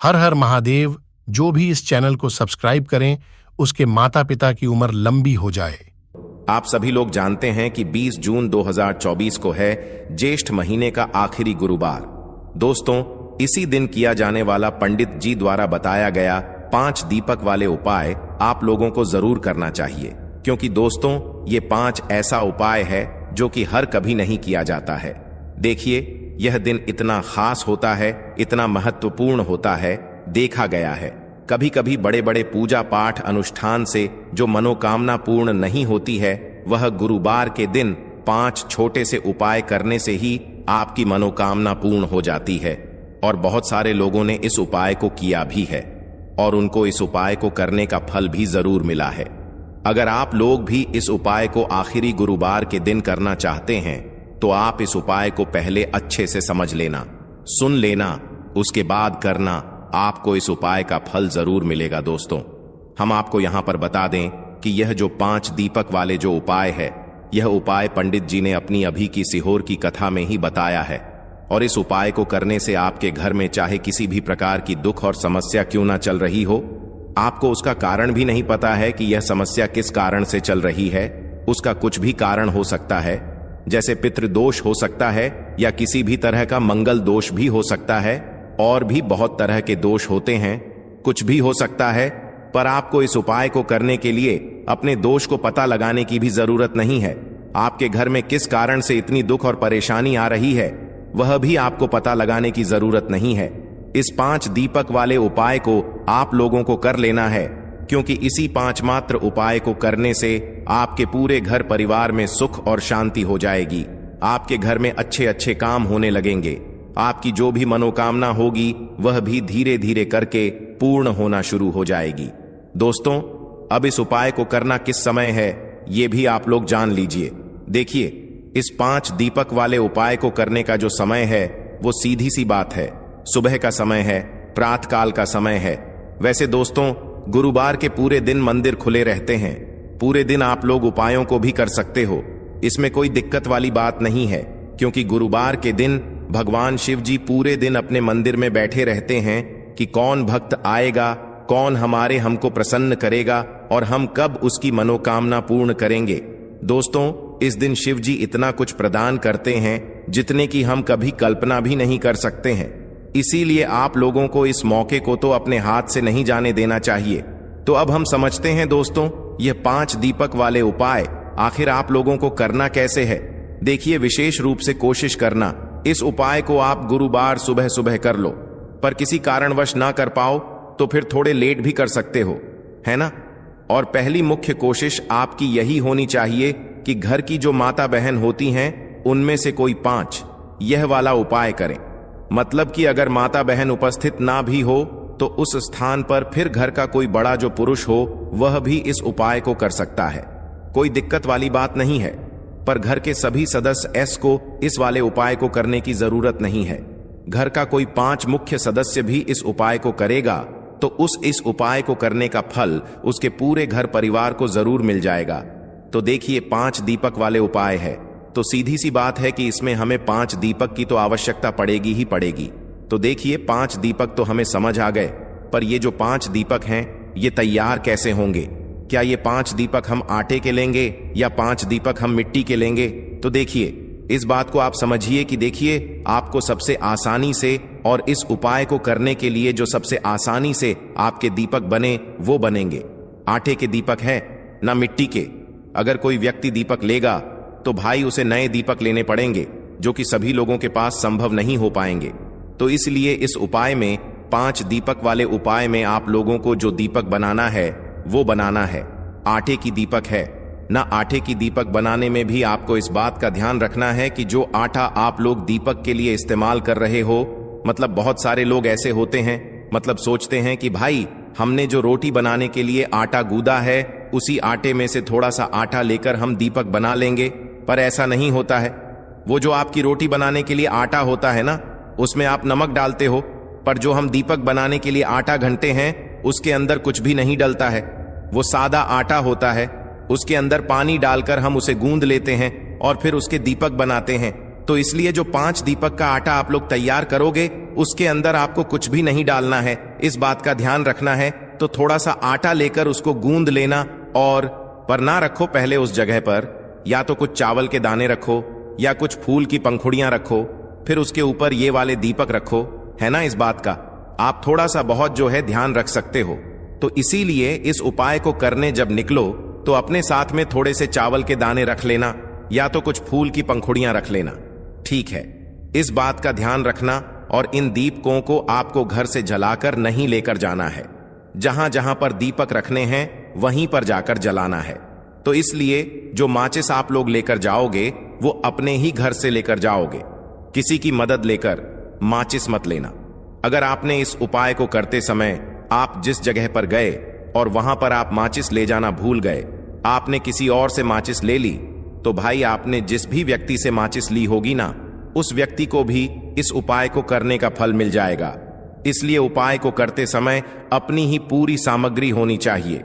हर हर महादेव। जो भी इस चैनल को सब्सक्राइब करें उसके माता पिता की उम्र लंबी हो जाए। आप सभी लोग जानते हैं कि 20 जून 2024 को है ज्येष्ठ महीने का आखिरी गुरुवार। दोस्तों, इसी दिन किया जाने वाला पंडित जी द्वारा बताया गया 5 दीपक वाले उपाय आप लोगों को जरूर करना चाहिए, क्योंकि दोस्तों ये 5 ऐसा उपाय है जो कि हर कभी नहीं किया जाता है। देखिए, यह दिन इतना खास होता है, इतना महत्वपूर्ण होता है। देखा गया है कभी कभी बड़े बड़े पूजा पाठ अनुष्ठान से जो मनोकामना पूर्ण नहीं होती है, वह गुरुवार के दिन 5 छोटे से उपाय करने से ही आपकी मनोकामना पूर्ण हो जाती है। और बहुत सारे लोगों ने इस उपाय को किया भी है और उनको इस उपाय को करने का फल भी जरूर मिला है। अगर आप लोग भी इस उपाय को आखिरी गुरुवार के दिन करना चाहते हैं तो आप इस उपाय को पहले अच्छे से समझ लेना, सुन लेना, उसके बाद करना। आपको इस उपाय का फल जरूर मिलेगा। दोस्तों, हम आपको यहां पर बता दें कि यह जो 5 दीपक वाले जो उपाय है, यह उपाय पंडित जी ने अपनी अभी की सीहोर की कथा में ही बताया है। और इस उपाय को करने से आपके घर में चाहे किसी भी प्रकार की दुख और समस्या क्यों ना चल रही हो, आपको उसका कारण भी नहीं पता है कि यह समस्या किस कारण से चल रही है। उसका कुछ भी कारण हो सकता है, जैसे पितृदोष हो सकता है या किसी भी तरह का मंगल दोष भी हो सकता है, और भी बहुत तरह के दोष होते हैं, कुछ भी हो सकता है। पर आपको इस उपाय को करने के लिए अपने दोष को पता लगाने की भी जरूरत नहीं है। आपके घर में किस कारण से इतनी दुख और परेशानी आ रही है, वह भी आपको पता लगाने की जरूरत नहीं है। इस 5 दीपक वाले उपाय को आप लोगों को कर लेना है, क्योंकि इसी 5 मात्र उपाय को करने से आपके पूरे घर परिवार में सुख और शांति हो जाएगी। आपके घर में अच्छे अच्छे काम होने लगेंगे। आपकी जो भी मनोकामना होगी वह भी धीरे धीरे करके पूर्ण होना शुरू हो जाएगी। दोस्तों, अब इस उपाय को करना किस समय है ये भी आप लोग जान लीजिए। देखिए, इस 5 दीपक वाले उपाय को करने का जो समय है वो सीधी सी बात है, सुबह का समय है, प्रातःकाल का समय है। वैसे दोस्तों, गुरुवार के पूरे दिन मंदिर खुले रहते हैं। पूरे दिन आप लोग उपायों को भी कर सकते हो, इसमें कोई दिक्कत वाली बात नहीं है, क्योंकि गुरुवार के दिन भगवान शिव जी पूरे दिन अपने मंदिर में बैठे रहते हैं कि कौन भक्त आएगा, कौन हमको प्रसन्न करेगा और हम कब उसकी मनोकामना पूर्ण करेंगे। दोस्तों, इस दिन शिव जी इतना कुछ प्रदान करते हैं जितने की हम कभी कल्पना भी नहीं कर सकते हैं। इसीलिए आप लोगों को इस मौके को तो अपने हाथ से नहीं जाने देना चाहिए। तो अब हम समझते हैं दोस्तों, यह 5 दीपक वाले उपाय आखिर आप लोगों को करना कैसे है। देखिए, विशेष रूप से कोशिश करना इस उपाय को आप गुरुवार सुबह सुबह कर लो, पर किसी कारणवश ना कर पाओ तो फिर थोड़े लेट भी कर सकते हो, है ना। और पहली मुख्य कोशिश आपकी यही होनी चाहिए कि घर की जो माता बहन होती हैं उनमें से कोई 5 यह वाला उपाय करें। मतलब कि अगर माता बहन उपस्थित ना भी हो तो उस स्थान पर फिर घर का कोई बड़ा जो पुरुष हो वह भी इस उपाय को कर सकता है। कोई दिक्कत वाली बात नहीं है, पर घर के सभी सदस्य को इस वाले उपाय को करने की जरूरत नहीं है। घर का कोई 5 मुख्य सदस्य भी इस उपाय को करेगा तो इस उपाय को करने का फल उसके पूरे घर परिवार को जरूर मिल जाएगा। तो देखिए, 5 दीपक वाले उपाय है तो सीधी सी बात है कि इसमें हमें 5 दीपक की तो आवश्यकता पड़ेगी ही पड़ेगी। तो देखिए, 5 दीपक तो हमें समझ आ गए, पर ये जो 5 दीपक हैं ये तैयार कैसे होंगे। क्या ये 5 दीपक हम आटे के लेंगे या 5 दीपक हम मिट्टी के लेंगे। तो देखिए, इस बात को आप समझिए कि देखिए, आपको सबसे आसानी से और इस उपाय को करने के लिए जो सबसे आसानी से आपके दीपक बने वो बनेंगे आटे के दीपक हैं, ना मिट्टी के। अगर कोई व्यक्ति दीपक लेगा तो भाई उसे नए दीपक लेने पड़ेंगे, जो कि सभी लोगों के पास संभव नहीं हो पाएंगे। तो इसलिए इस उपाय में 5 दीपक वाले उपाय में आप लोगों को जो दीपक बनाना है वो बनाना है आटे की दीपक है ना। आटे की दीपक बनाने में भी आपको इस बात का ध्यान रखना है कि जो आटा आप लोग दीपक के लिए इस्तेमाल कर रहे हो, मतलब बहुत सारे लोग ऐसे होते हैं, मतलब सोचते हैं कि भाई हमने जो रोटी बनाने के लिए आटा गूंदा है उसी आटे में से थोड़ा सा आटा लेकर हम दीपक बना लेंगे, पर ऐसा नहीं होता है। वो जो आपकी रोटी बनाने के लिए आटा होता है ना, उसमें आप नमक डालते हो, पर जो हम दीपक बनाने के लिए आटा घंटे हैं उसके अंदर कुछ भी नहीं डलता है। वो सादा आटा होता है, उसके अंदर पानी डालकर हम उसे गूंद लेते हैं और फिर उसके दीपक बनाते हैं। तो इसलिए जो 5 दीपक का आटा आप लोग तैयार करोगे उसके अंदर आपको कुछ भी नहीं डालना है, इस बात का ध्यान रखना है। तो थोड़ा सा आटा लेकर उसको गूंद लेना, और पर ना रखो पहले उस जगह पर, या तो कुछ चावल के दाने रखो या कुछ फूल की पंखुड़ियां रखो, फिर उसके ऊपर ये वाले दीपक रखो, है ना। इस बात का आप थोड़ा सा बहुत जो है ध्यान रख सकते हो। तो इसीलिए इस उपाय को करने जब निकलो तो अपने साथ में थोड़े से चावल के दाने रख लेना, या तो कुछ फूल की पंखुड़ियां रख लेना, ठीक है। इस बात का ध्यान रखना, और इन दीपकों को आपको घर से जलाकर नहीं लेकर जाना है। जहां जहां पर दीपक रखने हैं वहीं पर जाकर जलाना है। तो इसलिए जो माचिस आप लोग लेकर जाओगे वो अपने ही घर से लेकर जाओगे, किसी की मदद लेकर माचिस मत लेना। अगर आपने इस उपाय को करते समय आप जिस जगह पर गए और वहां पर आप माचिस ले जाना भूल गए, आपने किसी और से माचिस ले ली, तो भाई आपने जिस भी व्यक्ति से माचिस ली होगी ना, उस व्यक्ति को भी इस उपाय को करने का फल मिल जाएगा। इसलिए उपाय को करते समय अपनी ही पूरी सामग्री होनी चाहिए,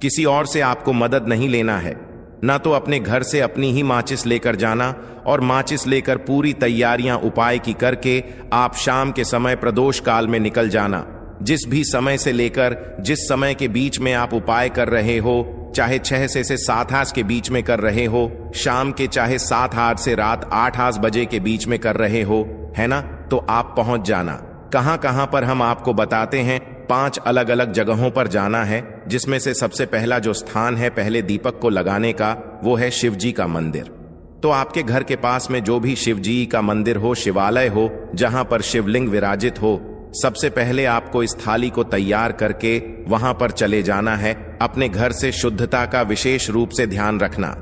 किसी और से आपको मदद नहीं लेना है। ना तो अपने घर से अपनी ही माचिस लेकर जाना, और माचिस लेकर पूरी तैयारियां उपाय की करके आप शाम के समय प्रदोष काल में निकल जाना। जिस भी समय से लेकर जिस समय के बीच में आप उपाय कर रहे हो, चाहे 6 से 7 आस के बीच में कर रहे हो, शाम के चाहे 7 आस से रात 8 आस बजे के बीच में कर रहे हो, है ना, तो आप पहुंच जाना। कहां कहां पर हम आपको बताते हैं, 5 अलग अलग जगहों पर जाना है, जिसमें से सबसे पहला जो स्थान है पहले दीपक को लगाने का, वो है शिव जी का मंदिर। तो आपके घर के पास में जो भी शिव जी का मंदिर हो, शिवालय हो, जहां पर शिवलिंग विराजित हो, सबसे पहले आपको इस थाली को तैयार करके वहां पर चले जाना है। अपने घर से शुद्धता का विशेष रूप से ध्यान रखना।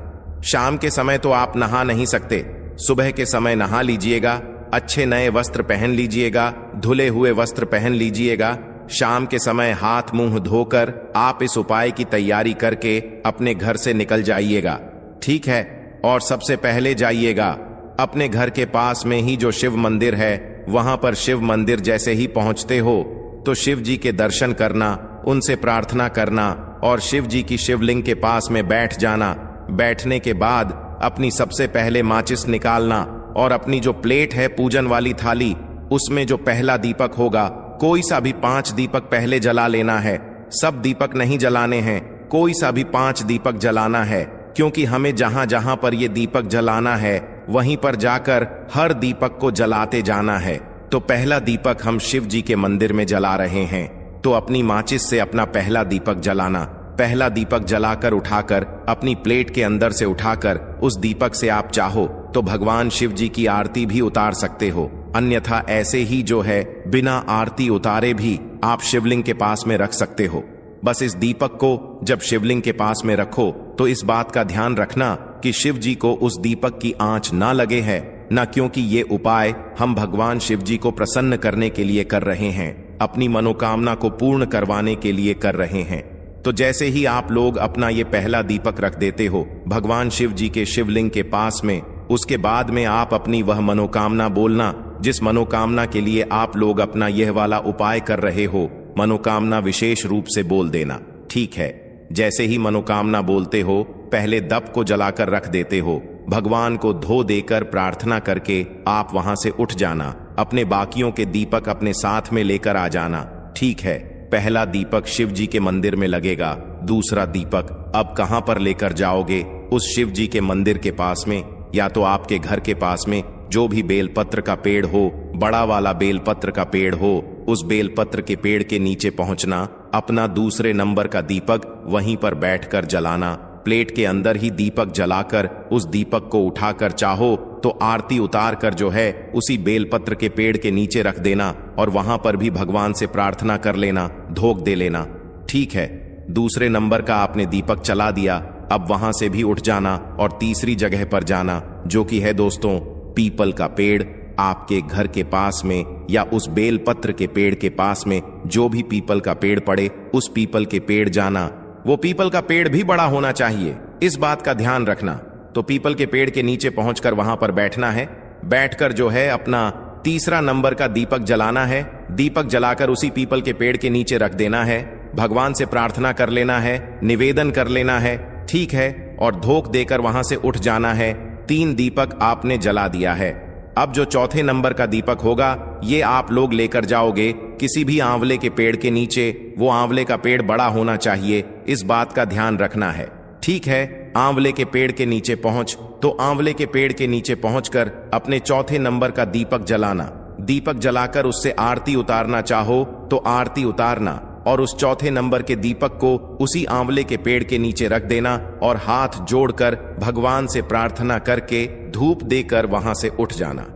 शाम के समय तो आप नहा नहीं सकते, सुबह के समय नहा लीजिएगा, अच्छे नए वस्त्र पहन लीजिएगा, धुले हुए वस्त्र पहन लीजिएगा। शाम के समय हाथ मुंह धोकर आप इस उपाय की तैयारी करके अपने घर से निकल जाइएगा, ठीक है। और सबसे पहले जाइएगा अपने घर के पास में ही जो शिव मंदिर है, वहां पर शिव मंदिर जैसे ही पहुंचते हो तो शिव जी के दर्शन करना, उनसे प्रार्थना करना, और शिव जी की शिवलिंग के पास में बैठ जाना। बैठने के बाद अपनी सबसे पहले माचिस निकालना, और अपनी जो प्लेट है पूजन वाली थाली, उसमें जो पहला दीपक होगा, कोई सा भी 5 दीपक पहले जला लेना है। सब दीपक नहीं जलाने हैं, कोई सा भी 5 दीपक जलाना है, क्योंकि हमें जहां जहां पर ये दीपक जलाना है वहीं पर जाकर हर दीपक को जलाते जाना है। तो पहला दीपक हम शिव जी के मंदिर में जला रहे हैं, तो अपनी माचिस से अपना पहला दीपक जलाना। पहला दीपक जलाकर उठाकर अपनी प्लेट के अंदर से उठाकर उस दीपक से आप चाहो तो भगवान शिव जी की आरती भी उतार सकते हो, अन्यथा ऐसे ही जो है बिना आरती उतारे भी आप शिवलिंग के पास में रख सकते हो। बस इस दीपक को जब शिवलिंग के पास में रखो तो इस बात का ध्यान रखना कि शिव जी को उस दीपक की आंच ना लगे है ना, क्योंकि ये उपाय हम भगवान शिव जी को प्रसन्न करने के लिए कर रहे हैं, अपनी मनोकामना को पूर्ण करवाने के लिए कर रहे हैं। तो जैसे ही आप लोग अपना ये पहला दीपक रख देते हो भगवान शिव जी के शिवलिंग के पास में, उसके बाद में आप अपनी वह मनोकामना बोलना जिस मनोकामना के लिए आप लोग अपना यह वाला उपाय कर रहे हो। मनोकामना विशेष रूप से बोल देना, ठीक है। जैसे ही मनोकामना बोलते हो पहले दप को जलाकर रख देते हो, भगवान को धो देकर प्रार्थना करके आप वहां से उठ जाना, अपने बाकियों के दीपक अपने साथ में लेकर आ जाना, ठीक है। पहला दीपक शिव जी के मंदिर में लगेगा, दूसरा दीपक अब कहां पर लेकर जाओगे? उस शिव जी के मंदिर के पास में, या तो आपके घर के पास में जो भी बेलपत्र का पेड़ हो, बड़ा वाला बेलपत्र का पेड़ हो, उस बेलपत्र के पेड़ के नीचे पहुंचना, अपना दूसरे नंबर का दीपक वहीं पर बैठकर जलाना, प्लेट के अंदर ही दीपक जलाकर उस दीपक को उठाकर चाहो तो आरती उतार कर जो है उसी बेलपत्र के पेड़ के नीचे रख देना, और वहां पर भी भगवान से प्रार्थना कर लेना, धोख दे लेना, ठीक है। दूसरे नंबर का आपने दीपक चला दिया, अब वहां से भी उठ जाना और तीसरी जगह पर जाना, जो कि है दोस्तों पीपल का पेड़। आपके घर के पास में या उस बेलपत्र के पेड़ के पास में जो भी पीपल का पेड़ पड़े, उस पीपल के पेड़ जाना। वो पीपल का पेड़ भी बड़ा होना चाहिए, इस बात का ध्यान रखना। तो पीपल के पेड़ के नीचे पहुंचकर वहां पर बैठना है, बैठकर जो है अपना तीसरा नंबर का दीपक जलाना है। दीपक जलाकर उसी पीपल के पेड़ के नीचे रख देना है, भगवान से प्रार्थना कर लेना है, निवेदन कर लेना है, ठीक है, और धोख देकर वहां से उठ जाना है। 3 दीपक आपने जला दिया है। अब जो चौथे नंबर का दीपक होगा ये आप लोग लेकर जाओगे किसी भी आंवले के पेड़ के नीचे। वो आंवले का पेड़ बड़ा होना चाहिए, इस बात का ध्यान रखना है। ठीक है, आंवले के पेड़ के नीचे पहुंच तो आंवले के पेड़ के नीचे पहुंचकर अपने चौथे नंबर का दीपक जलाना। दीपक जलाकर उससे आरती उतारना चाहो तो आरती उतारना और उस चौथे नंबर के दीपक को उसी आंवले के पेड़ के नीचे रख देना और हाथ जोड़कर भगवान से प्रार्थना करके धूप देकर वहां से उठ जाना।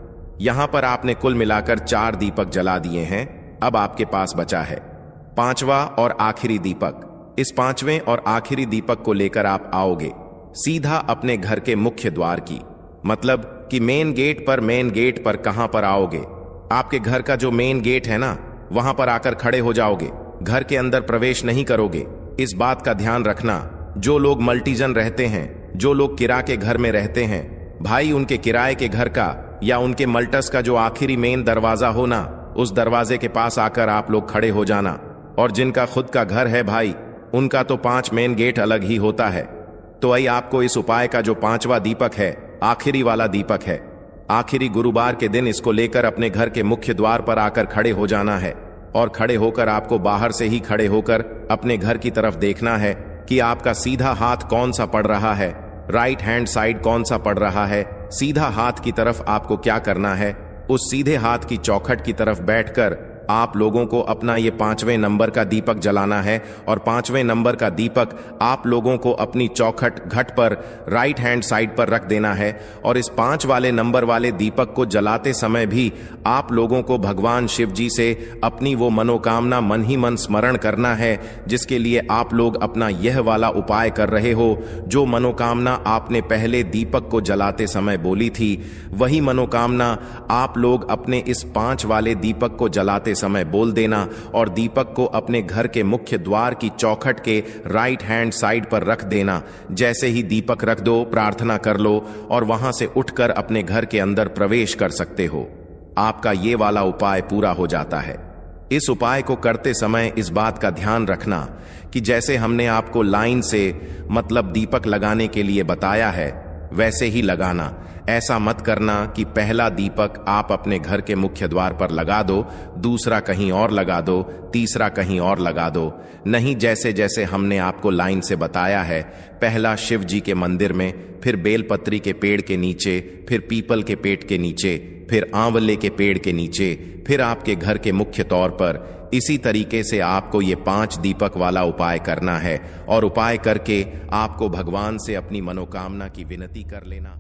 यहां पर आपने कुल मिलाकर 4 दीपक जला दिए हैं। अब आपके पास बचा है 5वां और आखिरी दीपक। इस 5वें और आखिरी दीपक को लेकर आप आओगे सीधा अपने घर के मुख्य द्वार की, मतलब कि मेन गेट पर कहां पर आओगे? आपके घर का जो मेन गेट है ना, वहां पर आकर खड़े हो जाओगे। घर के अंदर प्रवेश नहीं करोगे। इस बात का ध्यान रखना, जो लोग मल्टीजन रहते हैं, जो लोग किराए के घर में रहते हैं भाई, उनके किराए के घर का या उनके मल्टस का जो आखिरी मेन दरवाजा हो ना, उस दरवाजे के पास आकर आप लोग खड़े हो जाना। और जिनका खुद का घर है भाई, उनका तो 5 मेन गेट अलग ही होता है। तो आई आपको इस उपाय का जो 5वां दीपक है, आखिरी वाला दीपक है, आखिरी गुरुवार के दिन इसको लेकर अपने घर के मुख्य द्वार पर आकर खड़े हो जाना है। और खड़े होकर आपको बाहर से ही खड़े होकर अपने घर की तरफ देखना है कि आपका सीधा हाथ कौन सा पड़ रहा है, राइट हैंड साइड कौन सा पड़ रहा है। सीधा हाथ की तरफ आपको क्या करना है, उस सीधे हाथ की चौखट की तरफ बैठकर आप लोगों को अपना ये 5वें नंबर का दीपक जलाना है। और 5वें नंबर का दीपक आप लोगों को अपनी चौखट घट पर राइट हैंड साइड पर रख देना है। और इस 5 वाले नंबर वाले दीपक को जलाते समय भी आप लोगों को भगवान शिव जी से अपनी वो मनोकामना मन ही मन स्मरण करना है, जिसके लिए आप लोग अपना यह वाला उपाय कर रहे हो। जो मनोकामना आपने पहले दीपक को जलाते समय बोली थी, वही मनोकामना आप लोग अपने इस 5 वाले दीपक को जलाते समय बोल देना। और दीपक को अपने घर के मुख्य द्वार की चौखट के राइट हैंड साइड पर रख देना। जैसे ही दीपक रख दो, प्रार्थना कर लो और वहां से उठकर अपने घर के अंदर प्रवेश कर सकते हो। आपका ये वाला उपाय पूरा हो जाता है। इस उपाय को करते समय इस बात का ध्यान रखना कि जैसे हमने आपको लाइन से मतलब दीपक लगाने के लिए बताया है, वैसे ही लगाना। ऐसा मत करना कि पहला दीपक आप अपने घर के मुख्य द्वार पर लगा दो, दूसरा कहीं और लगा दो, तीसरा कहीं और लगा दो। नहीं, जैसे जैसे हमने आपको लाइन से बताया है, पहला शिव जी के मंदिर में, फिर बेलपत्री के पेड़ के नीचे, फिर पीपल के पेड़ के नीचे, फिर आंवले के पेड़ के नीचे, फिर आपके घर के मुख्य तौर पर। इसी तरीके से आपको ये 5 दीपक वाला उपाय करना है। और उपाय करके आपको भगवान से अपनी मनोकामना की विनती कर लेना।